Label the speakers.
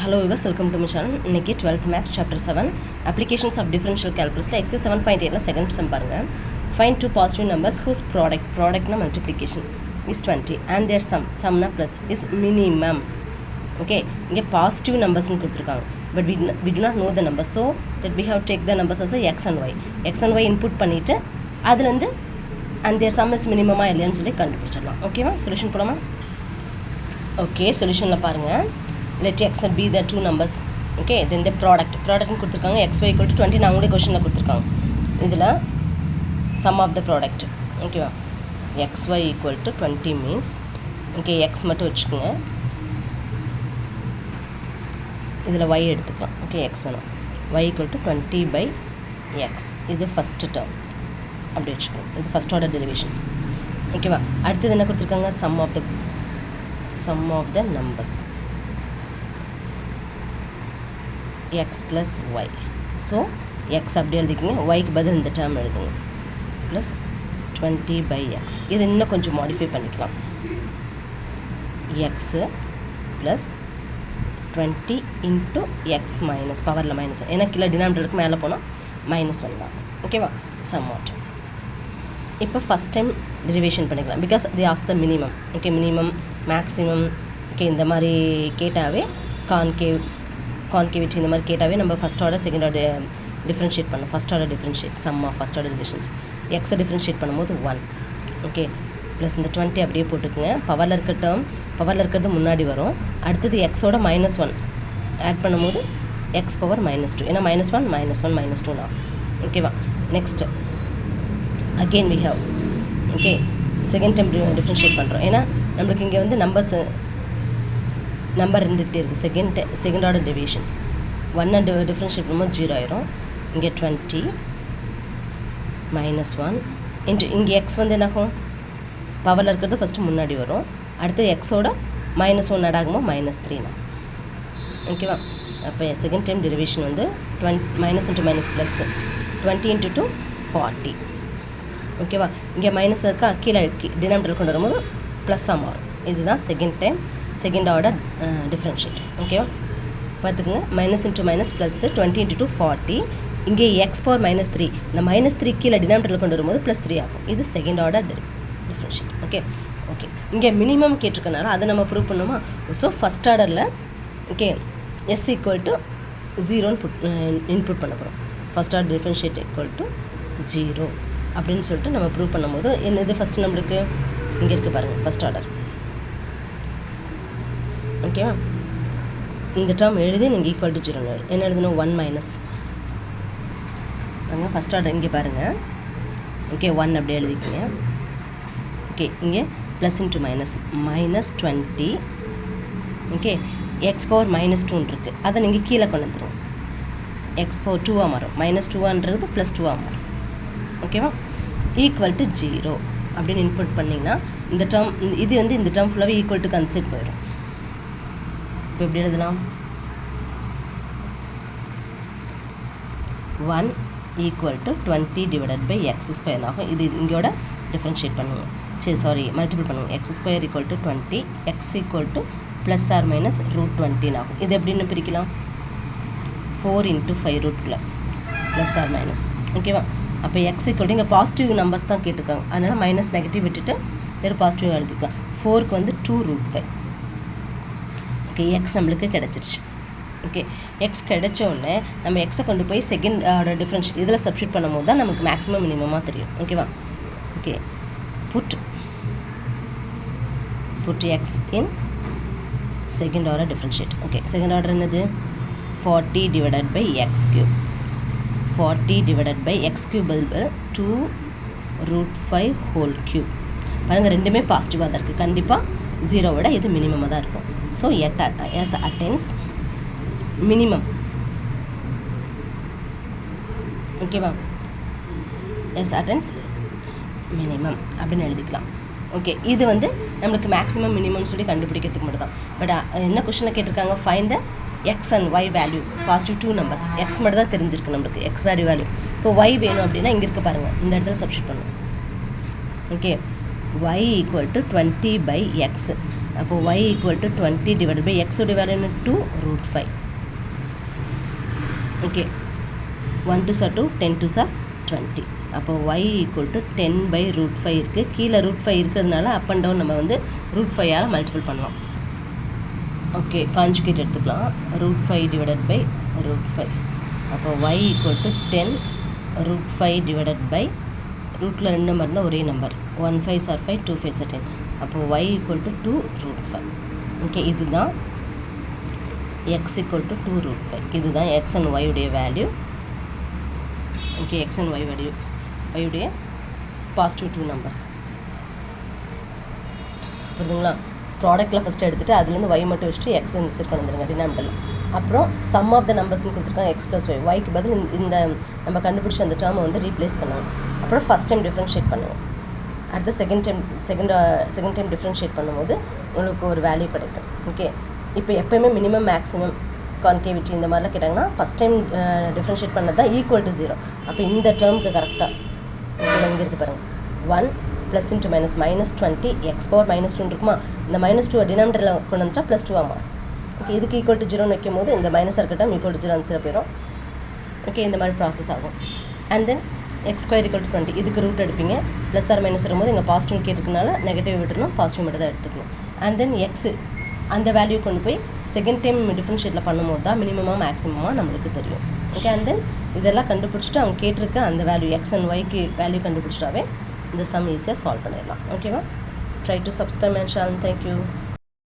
Speaker 1: Hello viewers, welcome to my channel. இன்னைக்கு 12th Maths Chapter 7 Applications of Differential Calculus Exercise 7.8 second sum பாருங்க. Find two positive numbers whose product na multiplication is 20 and their sum na plus is minimum. Okay, இங்க positive numbers னு கொடுத்திருக்காங்க. But we do not know the numbers, so that we have to take the numbers as a x and y. X and y input பண்ணிட்டு அதுல இருந்து and their sum is minimum ஆ இல்லையான்னு சொல்லி கண்டுபிடிச்சிடலாம். ஓகேவா? Solution போலாமா? ஓகே, சொல்யூஷன்ல பாருங்க. Let x and b the two numbers. Okay, then the product னு கொடுத்திருக்காங்க. xy equal to 20 நான் உங்களுடைய क्वेश्चनல கொடுத்திருக்காங்க. இதுல sum of the product. ஓகேவா? xy equal to 20 means okay, x மட்டும் வெச்சுக்கங்க. இதுல y எடுத்துக்கலாம். Okay, x வேணும். y equal to 20 by x. இது first term. அப்படி வெச்சுக்கோங்க. இது first order derivations. ஓகேவா? அடுத்து என்ன கொடுத்திருக்காங்க? sum of the numbers. x plus y. So x அப்படியே எழுதிக்கங்க, y க்கு பதில் இந்த டேர்ம் எழுதுங்க plus 20 by x. இது இன்னும் கொஞ்சம் மாடிஃபை பண்ணிக்கலாம். x plus 20 into x minus பவரில் மைனஸ் 1, ஏன்னா கீழே டினாமினேட்டருக்கு மேலே போனால் -1 தான். ஓகேவா? சம்வாட். இப்போ ஃபஸ்ட் டைம் டெரிவேஷன் பண்ணிக்கலாம் because the as the minimum. Okay, minimum maximum okay இந்த மாதிரி கேட்டாவே கான்கேவிட்டி இந்த மாதிரி கேட்டாவே நம்ம first order second order differentiate பண்ணணும். First order differentiate sum of first order divisions எக்ஸை டிஃப்ரென்ஷியேட் பண்ணும்போது 1. ஓகே, ப்ளஸ் இந்த 20 அப்படியே போட்டுக்குங்க. பவரில் இருக்கிறது முன்னாடி வரும். அடுத்தது எக்ஸோட -1 ஆட் பண்ணும்போது எக்ஸ் பவர் -2, ஏன்னா -1 -2 தான். ஓகேவா? Next again we have okay second time differentiate பண்ணுறோம். ஏன்னா நம்மளுக்கு இங்கே வந்து நம்பர் இருந்துகிட்டே இருக்குது. Second order deviations 1 and differentiate பண்ணும்போது 0 ஆயிரும். இங்கே 20 -1 இன்ட்டு இங்கே எக்ஸ் வந்து என்னாகும், பவரில் இருக்கிறது ஃபஸ்ட்டு முன்னாடி வரும். அடுத்து எக்ஸோட -1 ஆட் ஆகும்போது -3 தான். ஓகேவா? அப்போ செகண்ட் டைம் டெரிவேஷன் வந்து minus into minus plus 20 into 2 40. ஓகேவா? இங்கே மைனஸ் இருக்கா, கீழே டினாமினேட்டர் கொண்டு வரும்போது ப்ளஸ்ஸாக மாறும். இதுதான் செகண்ட் ஆர்டர் டிஃப்ரென்ஷியேட். ஓகேவா? பார்த்துக்குங்க, minus into minus plus 20 into 2 40. இங்கே எக்ஸ் பவர் -3, இந்த -3 கீழே டினாமினேட்டரில் கொண்டு வரும்போது +3 ஆகும். இது செகண்ட் ஆர்டர் டிஃப்ரென்ஷியேட். ஓகே, இங்கே மினிமம் கேட்டிருக்கனால அதை நம்ம ப்ரூவ் பண்ணுமா? ஸோ ஃபஸ்ட் ஆர்டரில் ஓகே எஸ் ஈக்குவல் டு 0ன்னு இன்புட் பண்ண போகிறோம். First order differentiate equal to 0 அப்படின்னு சொல்லிட்டு நம்ம ப்ரூவ் பண்ணும்போது என்னது ஃபஸ்ட்டு நம்மளுக்கு இங்கே இருக்குது பாருங்கள், ஃபஸ்ட் ஆர்டர். ஓகேவா? இந்த டேர்ம் எழுதி நீங்கள் ஈக்குவல் டு 0 என்ன எழுதணும், 1 மைனஸ் பாருங்கள் ஃபஸ்ட் ஆர்டர் இங்கே பாருங்கள். ஓகே, 1 அப்படியே எழுதிக்கிங்க. ஓகே, இங்கே plus into -20. Okay, X power -2 இருக்குது, அதை நீங்கள் கீழே கொண்டு வந்துடும். எக்ஸ் பவர் 2ஆக மாறும், -2ன்றது +2ஆக மாறும். ஓகேவா? ஈக்குவல் டு 0 அப்படின்னு இன்புட் பண்ணிங்கன்னா இந்த டேர்ம் இது வந்து இந்த டேர்ம் ஃபுல்லாகவே ஈக்குவல் டு கன்செப்ட் போயிடும். இப்போ எப்படி எழுதலாம், 1 equal to 20 divided by x² ஆகும். இது இங்கோட டிஃப்ரென்ஷியேட் பண்ணுவோம், மல்டிபிள் பண்ணுவோம். x² equal to 20, x equal to +or- √20 ஆகும். இது எப்படின்னு பிரிக்கலாம், 4 into 5 ரூட்குள்ளே +or-. ஓகேவா? அப்போ எக்ஸ் ஈக்குவல் டு இங்கே பாசிட்டிவ் நம்பர்ஸ் தான் கேட்டிருக்காங்க, அதனால் மைனஸ் நெகட்டிவ் விட்டுட்டு வேறு பாசிட்டிவ் எழுதிக்கலாம். 4க்கு வந்து 2√5. ஓகே, எக்ஸ் நம்மளுக்கு கிடச்சிருச்சு. ஓகே, எக்ஸ் கிடைச்ச உடனே நம்ம எக்ஸை கொண்டு போய் செகண்ட் ஆர்டர் டிஃப்ரென்ஷியேட் இதில் சப்ஸ்டியூட் பண்ணும்போது தான் நமக்கு மேக்ஸிமம் மினிமமாக தெரியும். ஓகேவா? Okay, put x in second order differentiate. Okay, second order என்னது, 40 divided by x³ 40 divided by x³ பதில் 2√5 ஹோல்3. பாருங்கள், ரெண்டுமே பாசிட்டிவாக தான் இருக்குது. கண்டிப்பாக 0 விட இது மினிமமாக தான் இருக்கும். So S attains minimum. ஓகேவா? எஸ் அட்டைன்ஸ் மினிமம் அப்படின்னு எழுதிக்கலாம். ஓகே, இது வந்து நம்மளுக்கு மேக்ஸிமம் மினிமம் சொல்லி கண்டுபிடிக்கிறதுக்கு மட்டும் தான். பட் என்ன கொஷனில் கேட்டிருக்காங்க, find the x and y value positive 2 numbers. X மட்டும் தான் தெரிஞ்சிருக்கு நம்மளுக்கு, எக்ஸ் வேல்யூ. இப்போ y வேணும் அப்படின்னா இங்கே இருக்க பாருங்கள், இந்த இடத்துல சப்ஸ்டியூட் பண்ணுவோம். Okay, y equal to 20/x. அப்போ y ஈக்குவல் டு 20/x உடைய வேல்யூ என்ன 2 √5. Okay 1 2s are 2, 10 2s are 20. அப்போ y ஈக்குவல் டு 10/√5 இருக்குது. கீழே √5 இருக்கிறதுனால அப் அண்ட் டவுன் நம்ம வந்து √5ஆல் மல்டிபிள் பண்ணலாம். ஓகே கான்ஜுகேட் எடுத்துக்கலாம். √5/√5. அப்போ y ஈக்குவல் டு 10 √5/, ரூட்டில் 2 நம்பர் இருந்தால் ஒரே number, 1 5s are 5, 2 5s are 10. அப்போ y ஈக்குவல் டு 2√5. ஓகே இதுதான் x ஈக்குவல் டு 2√5. இதுதான் x and y உடைய value. Okay x and y value உடைய பாசிட்டிவ் 2 நம்பர்ஸ். புரியுதுங்களா? ப்ராடக்ட்டில் ஃபஸ்ட்டு எடுத்துகிட்டு அதுலேருந்து y மட்டும் வச்சுட்டு x இந்த சைட் கொண்டு வந்துருங்க டினாமினேட்டரில். அப்புறம் சம் ஆஃப் த நம்பர்ஸ்னு கொடுத்துருக்காங்க x + y. yக்கு பதில் இந்த நம்ம கண்டுபிடிச்ச அந்த டேர்மை வந்து ரீப்ளேஸ் பண்ணுவோம். அப்புறம் ஃபஸ்ட் டைம் டிஃப்ரென்ஷியேட் பண்ணுவோம். அடுத்து செகண்ட் டைம் டிஃப்ரென்ஷியேட் பண்ணும்போது உங்களுக்கு ஒரு வேல்யூ கிடைக்கும். ஓகே இப்போ எப்போயுமே மினிமம் மேக்ஸிமம் கான்கேவிட்டி இந்த மாதிரிலாம் கேட்டாங்கன்னா ஃபஸ்ட் டைம் டிஃப்ரென்ஷியேட் பண்ணது தான் ஈக்குவல் டு 0. அப்போ இந்த டேர்முக்கு கரெக்டாக இங்கே இருக்குது பாருங்கள், 1 + × -20 x பவர் -2 இருக்குமா, இந்த -2 டினாமினேட்டரில் கொண்டு வந்துட்டா +2 மாறும். ஓகே இதுக்கு ஈக்குவல் டு 0 வைக்கும் போது இந்த மைனஸ் இருக்கட்டும் ஈக்குவல் டு 0 ஆன்சர் போயிடும். ஓகே இந்த மாதிரி ப்ராசஸ் ஆகும். அண்ட் தென் x² = 20 இதுக்கு ரூட் எடுப்பீங்க. ப்ளஸ் ஆர் மைனஸ் வரும்போது இங்கே பாசிட்டிவ் கேட்டுருக்கனால நெகட்டிவ் விட்டுருணும், பாசிட்டிவ் மட்டும் தான் எடுத்துக்கணும். அண்ட் தென் எக்ஸு அந்த வேல்யூ கொண்டு போய் செகண்ட் டைம் டிஃப்ரென்ஷியேட்டில் பண்ணும்போது தான் மினிமமாக மேக்ஸிமமாக நம்மளுக்கு தெரியும். ஓகே அண்ட் தென் இதெல்லாம் கண்டுபிடிச்சிட்டு அவங்க கேட்டிருக்க அந்த வேல்யூ x and yக்கு வேல்யூ கண்டுபிடிச்சிட்டாவே இந்த சம் ஈஸியாக சால்வ் பண்ணிடலாம். ஓகேவா? Try to subscribe my channel. Thank you.